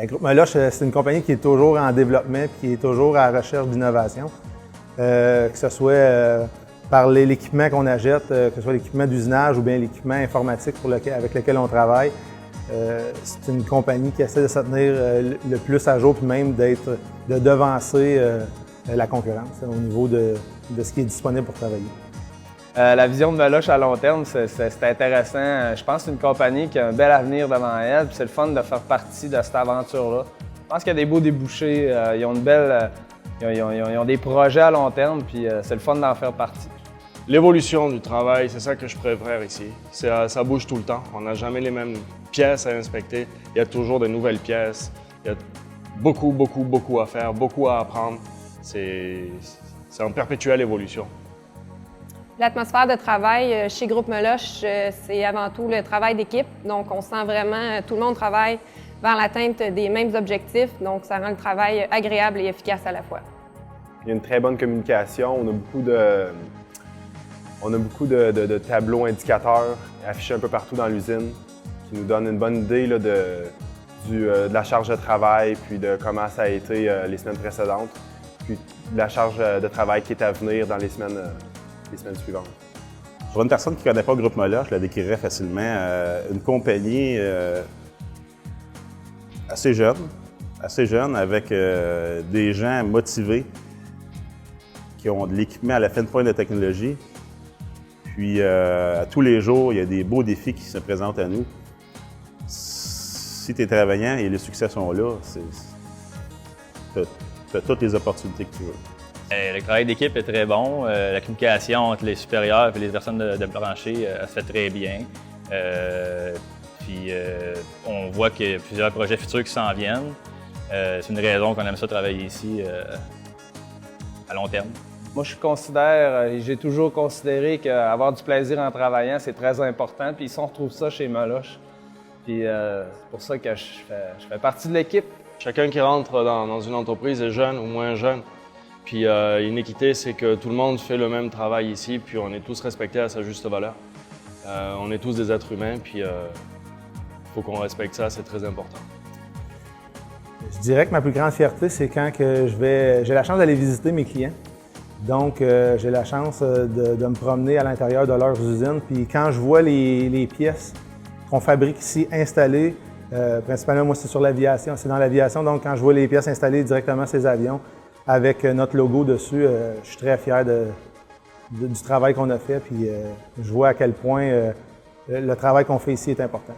Groupe Meloche, c'est une compagnie qui est toujours en développement et qui est toujours à la recherche d'innovation. Que ce soit par l'équipement qu'on achète, que ce soit l'équipement d'usinage ou bien l'équipement informatique avec lequel on travaille. C'est une compagnie qui essaie de se tenir le plus à jour, puis même de devancer la concurrence au niveau de ce qui est disponible pour travailler. La vision de Meloche à long terme, c'est intéressant. Je pense que c'est une compagnie qui a un bel avenir devant elle, puis c'est le fun de faire partie de cette aventure-là. Je pense qu'il y a des beaux débouchés, ils ont des projets à long terme, puis c'est le fun d'en faire partie. L'évolution du travail, c'est ça que je préfère ici. Ça bouge tout le temps. On n'a jamais les mêmes pièces à inspecter. Il y a toujours de nouvelles pièces. Il y a beaucoup à faire, beaucoup à apprendre. C'est en perpétuelle évolution. L'atmosphère de travail chez Groupe Meloche, c'est avant tout le travail d'équipe. Donc, on sent vraiment tout le monde travaille vers l'atteinte des mêmes objectifs. Donc, ça rend le travail agréable et efficace à la fois. Il y a une très bonne communication. On a beaucoup de tableaux indicateurs affichés un peu partout dans l'usine qui nous donnent une bonne idée là, de la charge de travail puis de comment ça a été les semaines précédentes, puis de la charge de travail qui est à venir dans les semaines suivantes. Pour une personne qui ne connaît pas Groupe Meloche, je la décrirais facilement. Une compagnie assez jeune avec des gens motivés qui ont de l'équipement à la fine pointe de la technologie. Puis, à tous les jours, il y a des beaux défis qui se présentent à nous. Si tu es travaillant et les succès sont là, tu as toutes les opportunités que tu veux. Le travail d'équipe est très bon. La communication entre les supérieurs et les personnes de plancher se fait très bien. On voit qu'il y a plusieurs projets futurs qui s'en viennent. C'est une raison qu'on aime ça travailler ici à long terme. Moi, j'ai toujours considéré qu'avoir du plaisir en travaillant, c'est très important. Puis on retrouve ça chez Meloche. Puis c'est pour ça que je fais partie de l'équipe. Chacun qui rentre dans une entreprise est jeune ou moins jeune. Puis une équité, c'est que tout le monde fait le même travail ici, puis on est tous respectés à sa juste valeur. On est tous des êtres humains, puis il faut qu'on respecte ça, c'est très important. Je dirais que ma plus grande fierté, c'est quand j'ai la chance d'aller visiter mes clients. Donc, j'ai la chance de me promener à l'intérieur de leurs usines. Puis quand je vois les pièces qu'on fabrique ici installées, principalement, moi, c'est sur l'aviation, c'est dans l'aviation. Donc, quand je vois les pièces installées directement sur ces avions, avec notre logo dessus, je suis très fier du travail qu'on a fait. Puis je vois à quel point le travail qu'on fait ici est important.